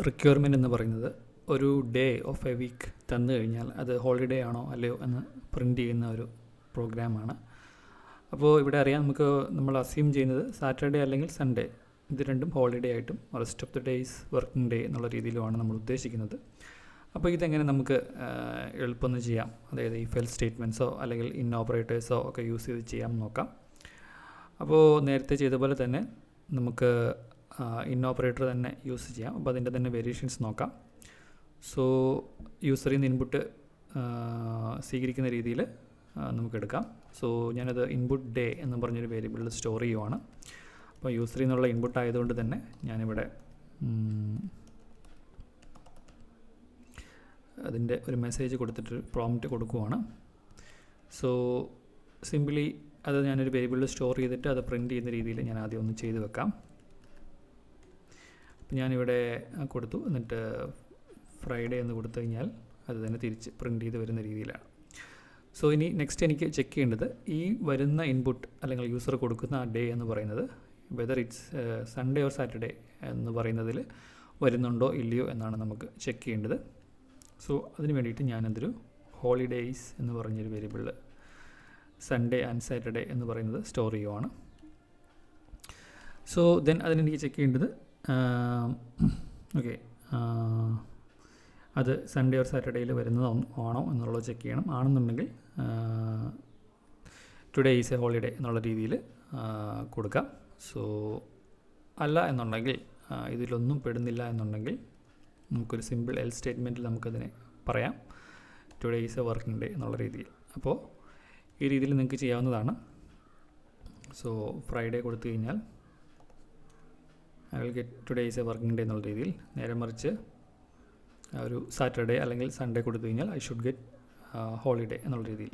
Requirement എന്ന് പറയുന്നത് ഒരു ഡേ ഓഫ് എ വീക്ക് തന്നു കഴിഞ്ഞാൽ അത് ഹോളിഡേ ആണോ അല്ലയോ എന്ന് പ്രിൻ്റ് ചെയ്യുന്ന ഒരു പ്രോഗ്രാമാണ്. അപ്പോൾ ഇവിടെ അറിയാം, നമ്മൾ അസ്യൂം ചെയ്യുന്നത് സാറ്റർഡേ അല്ലെങ്കിൽ സൺഡേ ഇത് രണ്ടും ഹോളിഡേ ആയിട്ടും rest of the days working day എന്നുള്ള രീതിയിലുമാണ് നമ്മൾ ഉദ്ദേശിക്കുന്നത്. അപ്പോൾ ഇതെങ്ങനെ നമുക്ക് എളുപ്പം ചെയ്യാം, അതായത് ഈ ഫെൽ സ്റ്റേറ്റ്മെൻറ്റ്സോ അല്ലെങ്കിൽ ഇൻ ഓപ്പറേറ്റേഴ്സോ ഒക്കെ യൂസ് ചെയ്ത് ചെയ്യാൻ നോക്കാം. അപ്പോൾ നേരത്തെ ചെയ്ത പോലെ തന്നെ നമുക്ക് ഇൻ ഓപ്പറേറ്റർ തന്നെ യൂസ് ചെയ്യാം. അപ്പോൾ അതിൻ്റെ തന്നെ വേരിയേഷൻസ് നോക്കാം. സോ യൂസറിൽ നിന്ന് ഇൻപുട്ട് സ്വീകരിക്കുന്ന രീതിയിൽ നമുക്കെടുക്കാം. സോ ഞാനത് ഇൻപുട്ട് ഡേ എന്ന് പറഞ്ഞൊരു വേരിയബിളിൽ സ്റ്റോർ ചെയ്യുവാണ്. അപ്പോൾ യൂസറിൽ നിന്നുള്ള ഇൻപുട്ട് ആയതുകൊണ്ട് തന്നെ ഞാനിവിടെ അതിൻ്റെ ഒരു മെസ്സേജ് കൊടുത്തിട്ട് പ്രോംപ്റ്റ് കൊടുക്കുവാണ്. സോ സിംപിളി അത് ഞാനൊരു വേരിയബിളിൽ സ്റ്റോർ ചെയ്തിട്ട് അത് പ്രിൻറ്റ് ചെയ്യുന്ന രീതിയിൽ ഞാൻ ആദ്യം ഒന്ന് ചെയ്ത് വെക്കാം. അപ്പോൾ ഞാനിവിടെ കൊടുത്തു, എന്നിട്ട് ഫ്രൈഡേ എന്ന് കൊടുത്തു കഴിഞ്ഞാൽ അത് തന്നെ തിരിച്ച് പ്രിൻറ്റ് ചെയ്ത് വരുന്ന രീതിയിലാണ്. സോ ഇനി നെക്സ്റ്റ് എനിക്ക് ചെക്ക് ചെയ്യേണ്ടത് ഈ വരുന്ന ഇൻപുട്ട് അല്ലെങ്കിൽ യൂസർ കൊടുക്കുന്ന ആ ഡേ എന്ന് പറയുന്നത് whether it's Sunday or Saturday എന്ന് പറയുന്നതിൽ വരുന്നുണ്ടോ ഇല്ലയോ എന്നാണ് നമുക്ക് ചെക്ക് ചെയ്യേണ്ടത്. സോ അതിന് വേണ്ടിയിട്ട് ഞാനതൊരു ഹോളിഡേയ്സ് എന്ന് പറഞ്ഞൊരു വേരിയബിളിൽ സൺഡേ ആൻഡ് സാറ്റർഡേ എന്ന് പറയുന്നത് സ്റ്റോർ ചെയ്യുവാണ്. സോ ദെൻ അതിനെനിക്ക് ചെക്ക് ചെയ്യേണ്ടത് ഓക്കെ അത് സൺഡേ ഓർ സാറ്റർഡേയിൽ വരുന്നത് ആണോ എന്നുള്ളത് ചെക്ക് ചെയ്യണം. ആണെന്നുണ്ടെങ്കിൽ ടുഡേ ഈസ് എ ഹോളിഡേ എന്നുള്ള രീതിയിൽ കൊടുക്കാം. സോ അല്ല എന്നുണ്ടെങ്കിൽ ഇതിലൊന്നും പെടുന്നില്ല എന്നുണ്ടെങ്കിൽ നമുക്കൊരു സിമ്പിൾ എൽ സ്റ്റേറ്റ്മെൻറ്റിൽ നമുക്കതിനെ പറയാം, today is A working day എന്നുള്ള രീതിയിൽ. അപ്പോൾ ഈ രീതിയിൽ നിങ്ങൾക്ക് ചെയ്യാവുന്നതാണ്. സോ ഫ്രൈഡേ കൊടുത്തു കഴിഞ്ഞാൽ I will get today is A working day എന്നുള്ള രീതിയിൽ. നേരെ മറിച്ച് ഒരു സാറ്റർഡേ അല്ലെങ്കിൽ സൺഡേ കൊടുത്തു കഴിഞ്ഞാൽ ഐ ഷുഡ് ഗെറ്റ് ഹോളിഡേ എന്നുള്ള രീതിയിൽ.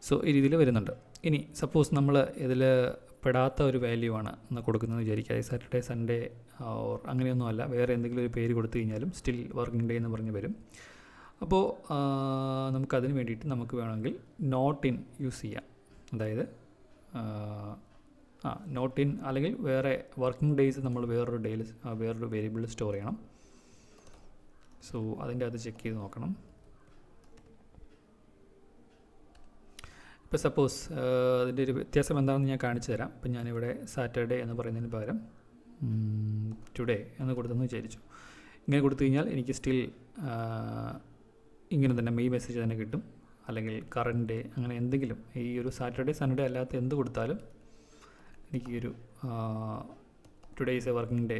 സോ ഈ രീതിയിൽ വരുന്നുണ്ട്. ഇനി സപ്പോസ് നമ്മൾ ഇതിൽ പെടാത്ത ഒരു വാല്യൂ ആണ് എന്ന് കൊടുക്കുന്നത് വിചാരിക്കുക, സാറ്റർഡേ സൺഡേ ഓർ അങ്ങനെയൊന്നുമല്ല, വേറെ എന്തെങ്കിലും ഒരു പേര് കൊടുത്തു കഴിഞ്ഞാലും സ്റ്റിൽ വർക്കിംഗ് ഡേ എന്ന് പറഞ്ഞ് വരും. അപ്പോൾ നമുക്കതിന് വേണ്ടിയിട്ട് നമുക്ക് വേണമെങ്കിൽ നോട്ട് ഇൻ യൂസ് ചെയ്യാം. അതായത് നോട്ട് ഇൻ അല്ലെങ്കിൽ വേറെ വർക്കിംഗ് ഡേയ്സ് നമ്മൾ വേറൊരു വേരിയബിളിൽ സ്റ്റോർ ചെയ്യണം. സോ അതിൻ്റെ അത് ചെക്ക് ചെയ്ത് നോക്കണം. ഇപ്പോൾ സപ്പോസ് അതിൻ്റെ ഒരു വ്യത്യാസം എന്താണെന്ന് ഞാൻ കാണിച്ചു തരാം. ഇപ്പം ഞാനിവിടെ സാറ്റർഡേ എന്ന് പറയുന്നതിന് പകരം ടുഡേ എന്ന് കൊടുത്തെന്ന് വിചാരിച്ചു. ഇങ്ങനെ കൊടുത്തു കഴിഞ്ഞാൽ എനിക്ക് സ്റ്റിൽ ഇങ്ങനെ തന്നെ ഈ മെസ്സേജ് തന്നെ കിട്ടും. അല്ലെങ്കിൽ കറൻറ്റ് ഡേ അങ്ങനെ എന്തെങ്കിലും ഈ ഒരു സാറ്റർഡേ സൺഡേ അല്ലാത്ത എന്ത് കൊടുത്താലും എനിക്ക് ഈ ഒരു today is A working day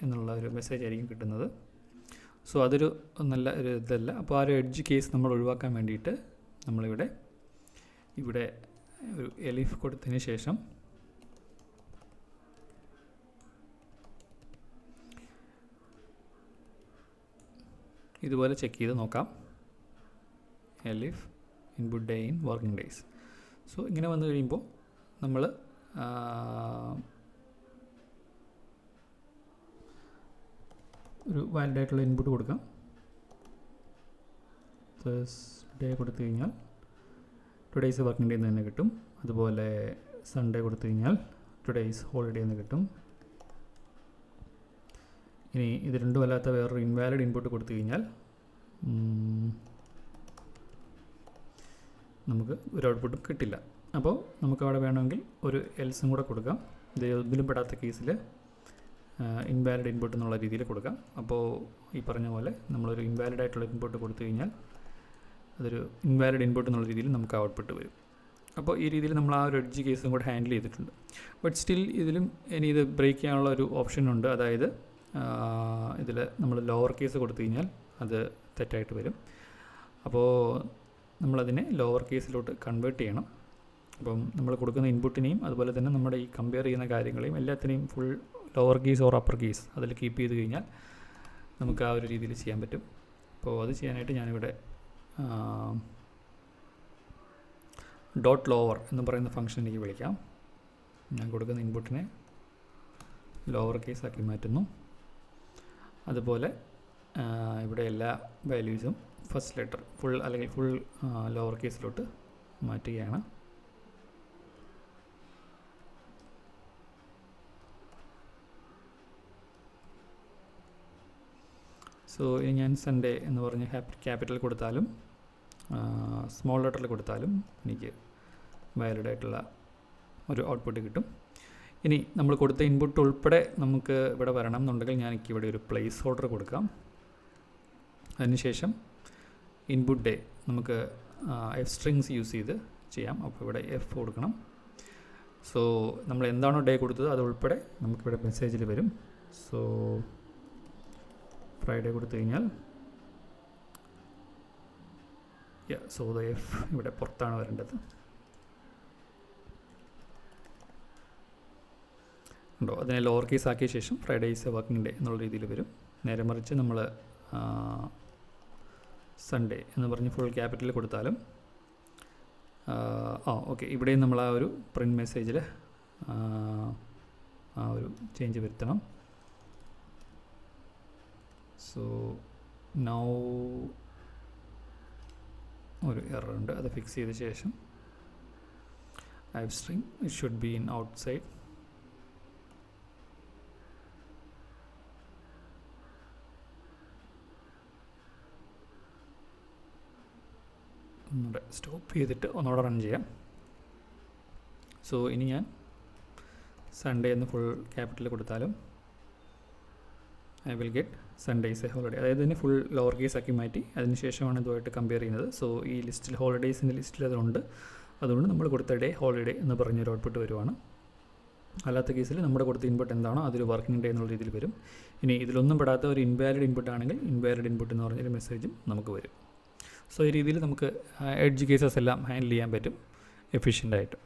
എന്നുള്ള ഒരു മെസ്സേജ് ആയിരിക്കും കിട്ടുന്നത്. സോ അതൊരു നല്ല ഒരു ഇതല്ല. അപ്പോൾ ആ ഒരു എഡ്ജ് കേസ് നമ്മൾ ഒഴിവാക്കാൻ വേണ്ടിയിട്ട് നമ്മളിവിടെ ഒരു എലിഫ് കൊടുത്തതിന് ശേഷം ഇതുപോലെ ചെക്ക് ചെയ്ത് നോക്കാം. എലിഫ് input day in working days. So ഇങ്ങനെ വന്നു കഴിയുമ്പോൾ നമ്മൾ ഒരു വാലിഡ് ആയിട്ടുള്ള ഇൻപുട്ട് കൊടുക്കാം. തേഴ്സ്ഡേ കൊടുത്തു കഴിഞ്ഞാൽ ടുഡേയ്സ് വർക്കിംഗ് ഡേ എന്ന് തന്നെ കിട്ടും. അതുപോലെ സൺഡേ കൊടുത്തു കഴിഞ്ഞാൽ ടുഡേയ്സ് ഹോളിഡേ എന്ന് കിട്ടും. ഇനി ഇത് രണ്ടും അല്ലാത്ത വേറൊരു ഇൻവാലിഡ് ഇൻപുട്ട് കൊടുത്തു കഴിഞ്ഞാൽ നമുക്ക് ഒരു ഔട്ട്പുട്ടും കിട്ടില്ല. അപ്പോൾ നമുക്ക് അവിടെ വേണമെങ്കിൽ ഒരു എൽസും കൂടെ കൊടുക്കാം. ഇതിലും പെടാത്ത കേസിൽ ഇൻവാലിഡ് ഇൻപുട്ട് എന്നുള്ള രീതിയിൽ കൊടുക്കാം. അപ്പോൾ ഈ പറഞ്ഞ പോലെ നമ്മളൊരു ഇൻവാലിഡ് ആയിട്ടുള്ള ഇൻപുട്ട് കൊടുത്തു കഴിഞ്ഞാൽ അതൊരു ഇൻവാലിഡ് ഇൻപുട്ട് എന്നുള്ള രീതിയിൽ നമുക്ക് ഔട്ട്പുട്ട് വരും. അപ്പോൾ ഈ രീതിയിൽ നമ്മൾ ആ ഒരു എഡ്ജ് കേസും കൂടെ ഹാൻഡിൽ ചെയ്തിട്ടുണ്ട്. ബട്ട് സ്റ്റിൽ ഇതിലും ഇനി ഇത് ബ്രേക്ക് ചെയ്യാനുള്ള ഒരു ഓപ്ഷൻ ഉണ്ട്. അതായത് ഇതിൽ നമ്മൾ ലോവർ കേസ് കൊടുത്തു കഴിഞ്ഞാൽ അത് തെറ്റായിട്ട് വരും. അപ്പോൾ നമ്മളതിനെ ലോവർ കേസിലോട്ട് കൺവേർട്ട് ചെയ്യണം. അപ്പം നമ്മൾ കൊടുക്കുന്ന ഇൻപുട്ടിനെയും അതുപോലെ തന്നെ നമ്മുടെ ഈ കമ്പയർ ചെയ്യുന്ന കാര്യങ്ങളെയും എല്ലാത്തിനെയും full lower case or upper case അതിൽ കീപ്പ് ചെയ്ത് കഴിഞ്ഞാൽ നമുക്ക് ആ ഒരു രീതിയിൽ ചെയ്യാൻ പറ്റും. അപ്പോൾ അത് ചെയ്യാനായിട്ട് ഞാനിവിടെ ഡോട്ട് ലോവർ എന്ന് പറയുന്ന ഫംഗ്ഷൻ എനിക്ക് വിളിക്കാം. ഞാൻ കൊടുക്കുന്ന ഇൻപുട്ടിനെ ലോവർ കേസ് ആക്കി മാറ്റുന്നു. അതുപോലെ ഇവിടെ എല്ലാ വാല്യൂസും ഫസ്റ്റ് ലെറ്റർ ഫുൾ ലോവർ കേസിലോട്ട് മാറ്റുകയാണ്. സോ ഇനി ഞാൻ സൺഡേ എന്ന് പറഞ്ഞ് ക്യാപിറ്റൽ കൊടുത്താലും സ്മോൾ ലെറ്ററിൽ കൊടുത്താലും എനിക്ക് വാലിഡ് ആയിട്ടുള്ള ഒരു ഔട്ട്പുട്ട് കിട്ടും. ഇനി നമ്മൾ കൊടുത്ത ഇൻപുട്ട് ഉൾപ്പെടെ നമുക്ക് ഇവിടെ വരണം എന്നുണ്ടെങ്കിൽ എനിക്ക് ഇവിടെ ഒരു പ്ലേസ് ഹോൾഡർ കൊടുക്കാം. അതിനുശേഷം ഇൻപുട്ട് ഡേ നമുക്ക് എഫ് സ്ട്രിങ്സ് യൂസ് ചെയ്ത് ചെയ്യാം. അപ്പോൾ ഇവിടെ എഫ് കൊടുക്കണം. സോ നമ്മൾ എന്താണോ ഡേ കൊടുത്തത് അത് ഉൾപ്പെടെ നമുക്കിവിടെ മെസ്സേജിൽ വരും. സോ ഫ്രൈഡേ കൊടുത്തു കഴിഞ്ഞാൽ സോ ദ എഫ് ഇവിടെ പുറത്താണ് വരേണ്ടത്. ഉണ്ടോ? അതിനെ ലോവർ കേസ് ആക്കിയ ശേഷം Friday is A working day എന്നുള്ള രീതിയിൽ വരും. നേരെ മറിച്ച് നമ്മൾ സൺഡേ എന്ന് പറഞ്ഞ് ഫുൾ ക്യാപിറ്റൽ കൊടുത്താലും ഓക്കെ, ഇവിടെയും നമ്മൾ ആ ഒരു പ്രിൻറ്റ് മെസ്സേജിൽ ആ ഒരു ചേഞ്ച് വരുത്തണം. സോ നൗ ഒരു എറർ ഉണ്ട്, അത് ഫിക്സ് ചെയ്ത ശേഷം I've string it should be in outside. Stop ചെയ്തിട്ട് ഒന്നുകൂടെ റൺ ചെയ്യാം. സോ ഇനി ഞാൻ സൺഡേ എന്ന് ഫുൾ ക്യാപിറ്റൽ കൊടുത്താലും I will get Sunday is a holiday. അതായത് ഇതിനെ ഫുൾ ലോവർ കേസ് ആക്കി മാറ്റി അതിന് ശേഷമാണ് ഇതുമായിട്ട് കമ്പയർ ചെയ്യുന്നത്. സോ ഈ ലിസ്റ്റിൽ ഹോളിഡേയ്സിൻ്റെ ലിസ്റ്റിൽ അതുണ്ട്. അതുകൊണ്ട് നമ്മൾ കൊടുത്ത ഡേ ഹോളിഡേ എന്ന് പറഞ്ഞൊരു ഔട്ട്പുട്ട് വരുവാണ്. അല്ലാത്ത കേസിൽ നമ്മുടെ കൊടുത്ത ഇൻപുട്ട് എന്താണോ അതൊരു വർക്കിംഗ് ഡേ എന്നുള്ള രീതിയിൽ വരും. ഇനി ഇതിലൊന്നും പെടാത്ത ഒരു ഇൻവാലിഡ് ഇൻപുട്ട് ആണെങ്കിൽ ഇൻവാലിഡ് ഇൻപുട്ട് എന്ന് പറഞ്ഞൊരു മെസ്സേജും നമുക്ക് വരും. സോ ഈ രീതിയിൽ നമുക്ക് എഡ്ജ് കേസസ് എല്ലാം ഹാൻഡിൽ ചെയ്യാൻ പറ്റും എഫിഷ്യൻ്റായിട്ട്.